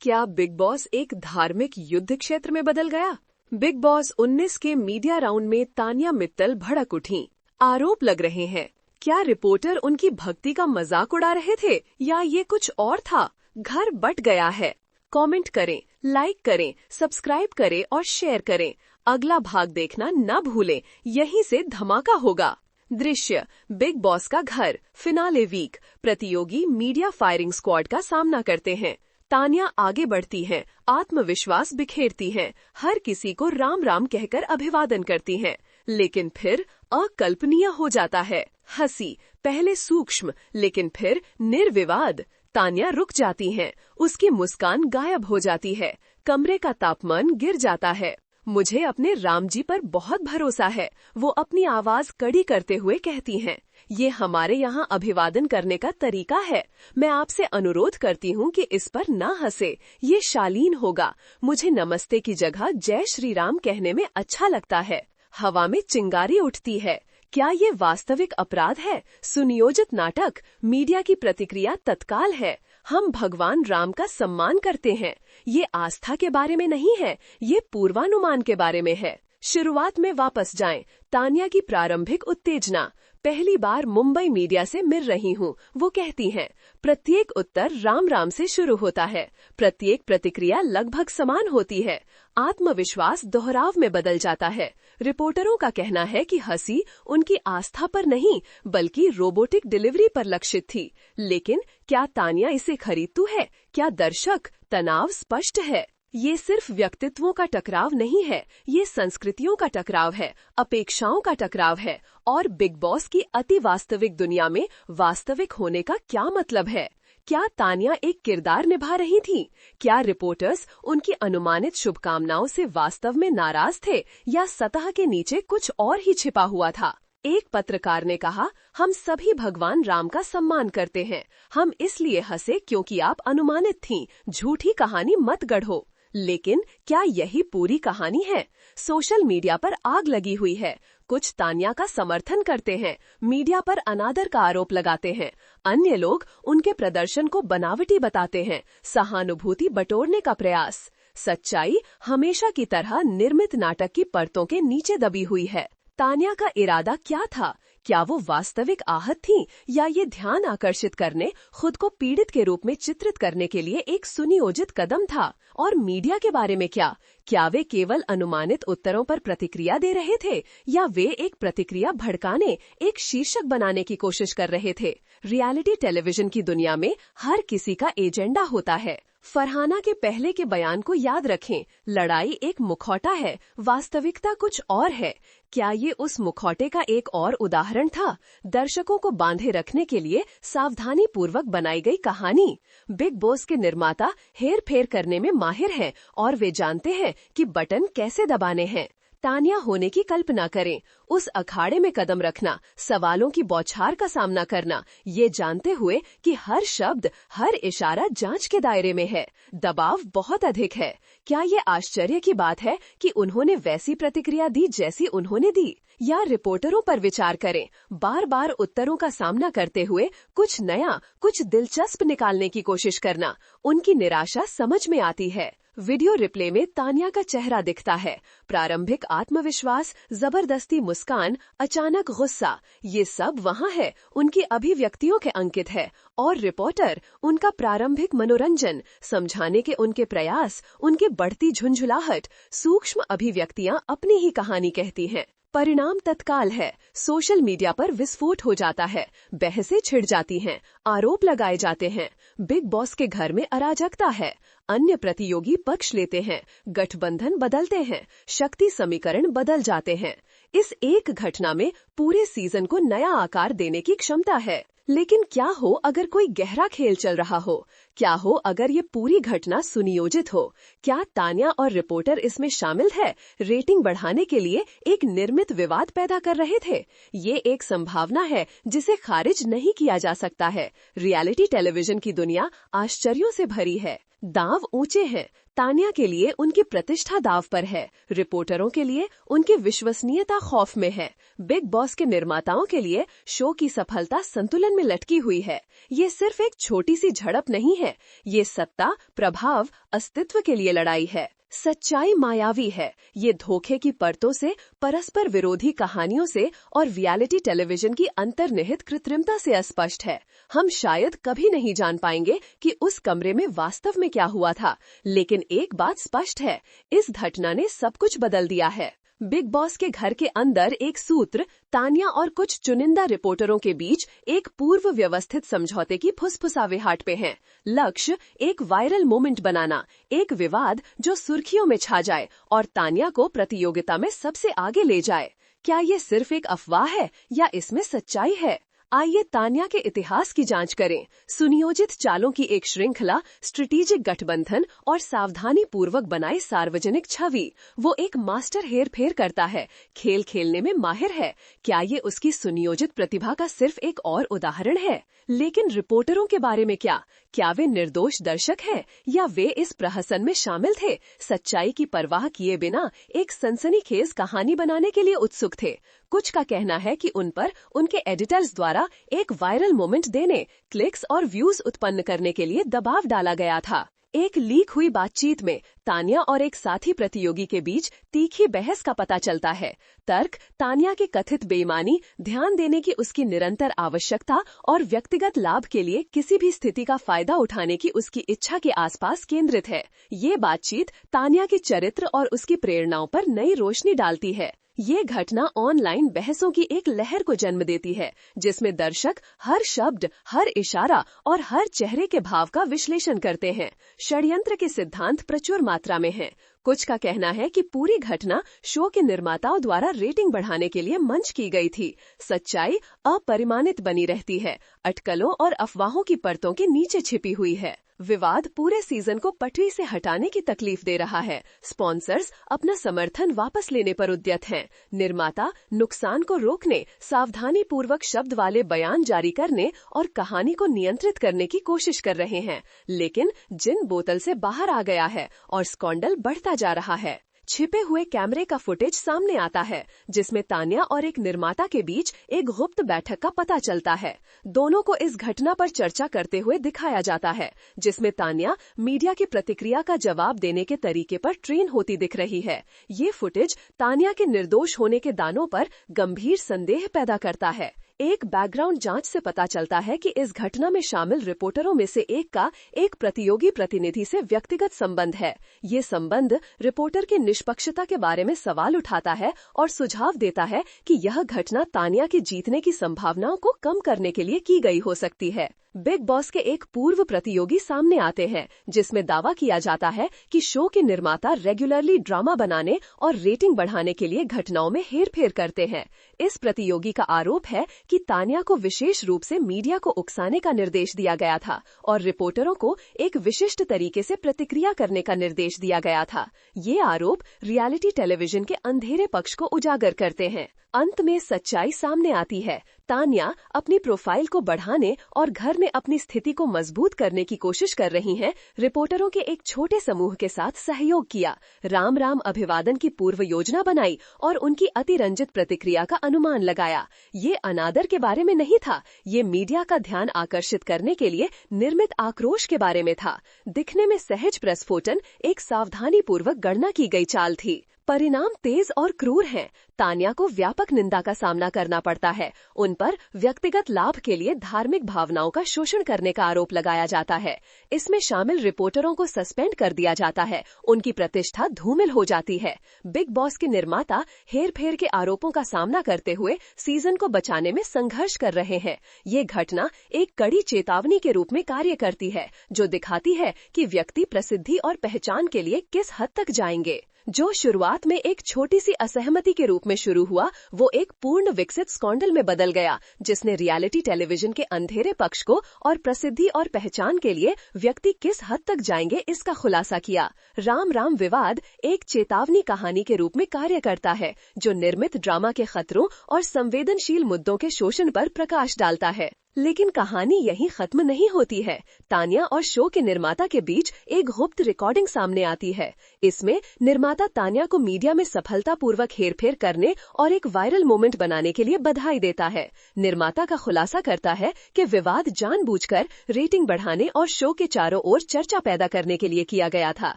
क्या big boss एक धार्मिक युद्ध क्षेत्र में बदल गया? बिग बॉस 19 के मीडिया राउंड में तानिया मित्तल भड़क उठीं। आरोप लग रहे हैं, क्या रिपोर्टर उनकी भक्ति का मजाक उड़ा रहे थे या ये कुछ और था? घर बट गया है। कमेंट करें, लाइक करें, सब्सक्राइब करें और शेयर करें। अगला भाग देखना न भूलें, यहीं से धमाका होगा। दृश्य बिग बॉस का घर, फिनाले वीक। प्रतियोगी मीडिया फायरिंग स्क्वाड का सामना करते हैं। तानिया आगे बढ़ती हैं, आत्मविश्वास बिखेरती हैं, हर किसी को राम राम कहकर अभिवादन करती हैं। लेकिन फिर अकल्पनीय हो जाता है। हंसी पहले सूक्ष्म लेकिन फिर निर्विवाद। तानिया रुक जाती हैं, उसकी मुस्कान गायब हो जाती है। कमरे का तापमान गिर जाता है। मुझे अपने राम जी पर बहुत भरोसा है, वो अपनी आवाज कड़ी करते हुए कहती हैं। ये हमारे यहाँ अभिवादन करने का तरीका है। मैं आपसे अनुरोध करती हूँ कि इस पर न हंसे, ये शालीन होगा। मुझे नमस्ते की जगह जय श्री राम कहने में अच्छा लगता है। हवा में चिंगारी उठती है। क्या ये वास्तविक अपराध है? सुनियोजित नाटक? मीडिया की प्रतिक्रिया तत्काल है। हम भगवान राम का सम्मान करते हैं। ये आस्था के बारे में नहीं है, ये पूर्वानुमान के बारे में है। शुरुआत में वापस जाएं। तानिया की प्रारंभिक उत्तेजना। पहली बार मुंबई मीडिया से मिल रही हूँ, वो कहती हैं। प्रत्येक उत्तर राम राम से शुरू होता है। प्रत्येक प्रतिक्रिया लगभग समान होती है। आत्मविश्वास दोहराव में बदल जाता है। रिपोर्टरों का कहना है कि हंसी उनकी आस्था पर नहीं बल्कि रोबोटिक डिलीवरी पर लक्षित थी। लेकिन क्या तानिया इसे खरीदती है? क्या दर्शक? तनाव स्पष्ट है। ये सिर्फ व्यक्तित्वों का टकराव नहीं है, ये संस्कृतियों का टकराव है, अपेक्षाओं का टकराव है। और बिग बॉस की अति वास्तविक दुनिया में वास्तविक होने का क्या मतलब है? क्या तानिया एक किरदार निभा रही थी? क्या रिपोर्टर्स उनकी अनुमानित शुभकामनाओं से वास्तव में नाराज थे या सतह के नीचे कुछ और ही छिपा हुआ था? एक पत्रकार ने कहा, हम सभी भगवान राम का सम्मान करते हैं। हम इसलिए हंसे क्योंकि आप अनुमानित थीं। झूठी कहानी मत गढ़ो। लेकिन क्या यही पूरी कहानी है? सोशल मीडिया पर आग लगी हुई है। कुछ तानिया का समर्थन करते हैं, मीडिया पर अनादर का आरोप लगाते हैं। अन्य लोग उनके प्रदर्शन को बनावटी बताते हैं। सहानुभूति बटोरने का प्रयास। सच्चाई हमेशा की तरह निर्मित नाटक की परतों के नीचे दबी हुई है। तानिया का इरादा क्या था? क्या वो वास्तविक आहत थी या ये ध्यान आकर्षित करने, खुद को पीड़ित के रूप में चित्रित करने के लिए एक सुनियोजित कदम था? और मीडिया के बारे में क्या? क्या वे केवल अनुमानित उत्तरों पर प्रतिक्रिया दे रहे थे या वे एक प्रतिक्रिया भड़काने, एक शीर्षक बनाने की कोशिश कर रहे थे? रियलिटी टेलीविजन की दुनिया में हर किसी का एजेंडा होता है। फरहाना के पहले के बयान को याद रखें, लड़ाई एक मुखौटा है, वास्तविकता कुछ और है। क्या ये उस मुखौटे का एक और उदाहरण था? दर्शकों को बांधे रखने के लिए सावधानी पूर्वक बनाई गई कहानी। बिग बॉस के निर्माता हेर फेर करने में माहिर हैं और वे जानते हैं कि बटन कैसे दबाने हैं। तानिया होने की कल्पना करें, उस अखाड़े में कदम रखना, सवालों की बौछार का सामना करना, ये जानते हुए कि हर शब्द, हर इशारा जांच के दायरे में है। दबाव बहुत अधिक है। क्या ये आश्चर्य की बात है कि उन्होंने वैसी प्रतिक्रिया दी जैसी उन्होंने दी? या रिपोर्टरों पर विचार करें, बार बार उत्तरों का सामना करते हुए कुछ नया, कुछ दिलचस्प निकालने की कोशिश करना। उनकी निराशा समझ में आती है। वीडियो रिप्ले में तानिया का चेहरा दिखता है। प्रारंभिक आत्मविश्वास, जबरदस्ती मुस्कान, अचानक गुस्सा, ये सब वहाँ है, उनकी अभिव्यक्तियों के अंकित है। और रिपोर्टर, उनका प्रारंभिक मनोरंजन, समझाने के उनके प्रयास, उनकी बढ़ती झुंझुलाहट, सूक्ष्म अभिव्यक्तियाँ अपनी ही कहानी कहती हैं। परिणाम तत्काल है। सोशल मीडिया पर विस्फोट हो जाता है, बहसें छिड़ जाती हैं, आरोप लगाए जाते हैं। बिग बॉस के घर में अराजकता है। अन्य प्रतियोगी पक्ष लेते हैं, गठबंधन बदलते हैं, शक्ति समीकरण बदल जाते हैं। इस एक घटना में पूरे सीजन को नया आकार देने की क्षमता है। लेकिन क्या हो अगर कोई गहरा खेल चल रहा हो? क्या हो अगर ये पूरी घटना सुनियोजित हो? क्या तानिया और रिपोर्टर इसमें शामिल है, रेटिंग बढ़ाने के लिए एक निर्मित विवाद पैदा कर रहे थे? ये एक संभावना है जिसे खारिज नहीं किया जा सकता है। रियलिटी टेलीविजन की दुनिया आश्चर्यों से भरी है। दांव ऊंचे हैं। तानिया के लिए उनकी प्रतिष्ठा दाव पर है, रिपोर्टरों के लिए उनकी विश्वसनीयता खौफ में है, बिग बॉस के निर्माताओं के लिए शो की सफलता संतुलन में लटकी हुई है। ये सिर्फ एक छोटी सी झड़प नहीं है, हैं। ये सत्ता, प्रभाव, अस्तित्व के लिए लड़ाई है। सच्चाई मायावी है। ये धोखे की परतों से, परस्पर विरोधी कहानियों से और रियलिटी टेलीविजन की अंतर्निहित कृत्रिमता से अस्पष्ट है। हम शायद कभी नहीं जान पाएंगे कि उस कमरे में वास्तव में क्या हुआ था, लेकिन एक बात स्पष्ट है, इस घटना ने सब कुछ बदल दिया है। बिग बॉस के घर के अंदर एक सूत्र तान्या और कुछ चुनिंदा रिपोर्टरों के बीच एक पूर्व व्यवस्थित समझौते की फुसफुसाहट पे हैं। लक्ष्य एक वायरल मोमेंट बनाना, एक विवाद जो सुर्खियों में छा जाए और तान्या को प्रतियोगिता में सबसे आगे ले जाए। क्या ये सिर्फ एक अफवाह है या इसमें सच्चाई है? आइए तान्या के इतिहास की जांच करें। सुनियोजित चालों की एक श्रृंखला, स्ट्रेटेजिक गठबंधन और सावधानी पूर्वक बनाई सार्वजनिक छवि। वो एक मास्टर हेरफेर करता है, खेल खेलने में माहिर है। क्या ये उसकी सुनियोजित प्रतिभा का सिर्फ एक और उदाहरण है? लेकिन रिपोर्टरों के बारे में क्या वे निर्दोष दर्शक हैं या वे इस प्रहसन में शामिल थे, सच्चाई की परवाह किए बिना एक सनसनीखेज कहानी बनाने के लिए उत्सुक थे? कुछ का कहना है कि उन पर उनके एडिटर्स द्वारा एक वायरल मोमेंट देने, क्लिक्स और व्यूज उत्पन्न करने के लिए दबाव डाला गया था। एक लीक हुई बातचीत में तान्या और एक साथी प्रतियोगी के बीच तीखी बहस का पता चलता है। तर्क तान्या की कथित बेईमानी, ध्यान देने की उसकी निरंतर आवश्यकता और व्यक्तिगत लाभ के लिए किसी भी स्थिति का फायदा उठाने की उसकी इच्छा के आसपास केंद्रित है। ये बातचीत तान्या के चरित्र और उसकी प्रेरणाओं पर नई रोशनी डालती है। ये घटना ऑनलाइन बहसों की एक लहर को जन्म देती है, जिसमें दर्शक हर शब्द, हर इशारा और हर चेहरे के भाव का विश्लेषण करते हैं। षड्यंत्र के सिद्धांत प्रचुर मात्रा में हैं। कुछ का कहना है कि पूरी घटना शो के निर्माताओं द्वारा रेटिंग बढ़ाने के लिए मंच की गई थी। सच्चाई अपरिमाणित बनी रहती है, अटकलों और अफवाहों की परतों के नीचे छिपी हुई है। विवाद पूरे सीजन को पटरी से हटाने की तकलीफ दे रहा है। स्पॉन्सर्स अपना समर्थन वापस लेने पर उद्यत हैं। निर्माता नुकसान को रोकने, सावधानी पूर्वक शब्द वाले बयान जारी करने और कहानी को नियंत्रित करने की कोशिश कर रहे हैं। लेकिन जिन बोतल से बाहर आ गया है और स्कैंडल बढ़ता जा रहा है। छिपे हुए कैमरे का फुटेज सामने आता है, जिसमें तान्या और एक निर्माता के बीच एक गुप्त बैठक का पता चलता है। दोनों को इस घटना पर चर्चा करते हुए दिखाया जाता है, जिसमें तान्या मीडिया की प्रतिक्रिया का जवाब देने के तरीके पर ट्रेन होती दिख रही है। ये फुटेज तान्या के निर्दोष होने के दानों पर गंभीर संदेह पैदा करता है। एक बैकग्राउंड जांच से पता चलता है कि इस घटना में शामिल रिपोर्टरों में से एक का एक प्रतियोगी प्रतिनिधि से व्यक्तिगत संबंध है। ये संबंध रिपोर्टर की निष्पक्षता के बारे में सवाल उठाता है और सुझाव देता है कि यह घटना तान्या के जीतने की संभावनाओं को कम करने के लिए की गई हो सकती है। बिग बॉस के एक पूर्व प्रतियोगी सामने आते हैं, जिसमें दावा किया जाता है कि शो के निर्माता रेगुलरली ड्रामा बनाने और रेटिंग बढ़ाने के लिए घटनाओं में हेरफेर करते हैं। इस प्रतियोगी का आरोप है कि तान्या को विशेष रूप से मीडिया को उकसाने का निर्देश दिया गया था और रिपोर्टरों को एक विशिष्ट तरीके से प्रतिक्रिया करने का निर्देश दिया गया था। ये आरोप रियलिटी टेलीविजन के अंधेरे पक्ष को उजागर करते हैं। अंत में सच्चाई सामने आती है। तान्या अपनी प्रोफाइल को बढ़ाने और घर में अपनी स्थिति को मजबूत करने की कोशिश कर रही हैं। रिपोर्टरों के एक छोटे समूह के साथ सहयोग किया, राम राम अभिवादन की पूर्व योजना बनाई और उनकी अतिरंजित प्रतिक्रिया का अनुमान लगाया। ये अनादर के बारे में नहीं था, ये मीडिया का ध्यान आकर्षित करने के लिए निर्मित आक्रोश के बारे में था। दिखने में सहज प्रस्फोटन एक सावधानी पूर्वक गणना की गई चाल थी। परिणाम तेज और क्रूर हैं। तान्या को व्यापक निंदा का सामना करना पड़ता है। उन पर व्यक्तिगत लाभ के लिए धार्मिक भावनाओं का शोषण करने का आरोप लगाया जाता है। इसमें शामिल रिपोर्टरों को सस्पेंड कर दिया जाता है। उनकी प्रतिष्ठा धूमिल हो जाती है। बिग बॉस के निर्माता हेरफेर के आरोपों का सामना करते हुए सीजन को बचाने में संघर्ष कर रहे हैं। ये घटना एक कड़ी चेतावनी के रूप में कार्य करती है, जो दिखाती है कि व्यक्ति प्रसिद्धि और पहचान के लिए किस हद तक जाएंगे। जो शुरुआत में एक छोटी सी असहमति के रूप में शुरू हुआ, वो एक पूर्ण विकसित स्कैंडल में बदल गया, जिसने रियलिटी टेलीविजन के अंधेरे पक्ष को और प्रसिद्धि और पहचान के लिए व्यक्ति किस हद तक जाएंगे इसका खुलासा किया। राम राम विवाद एक चेतावनी कहानी के रूप में कार्य करता है, जो निर्मित ड्रामा के खतरों और संवेदनशील मुद्दों के शोषण पर प्रकाश डालता है। लेकिन कहानी यहीं खत्म नहीं होती है। तान्या और शो के निर्माता के बीच एक गुप्त रिकॉर्डिंग सामने आती है। इसमें निर्माता तान्या को मीडिया में सफलतापूर्वक हेरफेर करने और एक वायरल मोमेंट बनाने के लिए बधाई देता है। निर्माता का खुलासा करता है कि विवाद जानबूझकर रेटिंग बढ़ाने और शो के चारों ओर चर्चा पैदा करने के लिए किया गया था।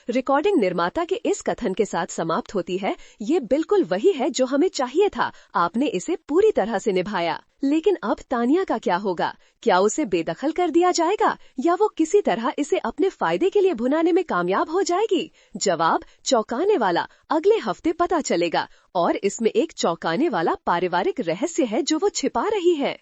रिकॉर्डिंग निर्माता के इस कथन के साथ समाप्त होती है, ये बिल्कुल वही है जो हमें चाहिए था, आपने इसे पूरी तरह से निभाया। लेकिन अब तान्या का क्या होगा? क्या उसे बेदखल कर दिया जाएगा या वो किसी तरह इसे अपने फायदे के लिए भुनाने में कामयाब हो जाएगी? जवाब चौंकाने वाला अगले हफ्ते पता चलेगा, और इसमें एक चौंकाने वाला पारिवारिक रहस्य है जो वो छिपा रही है।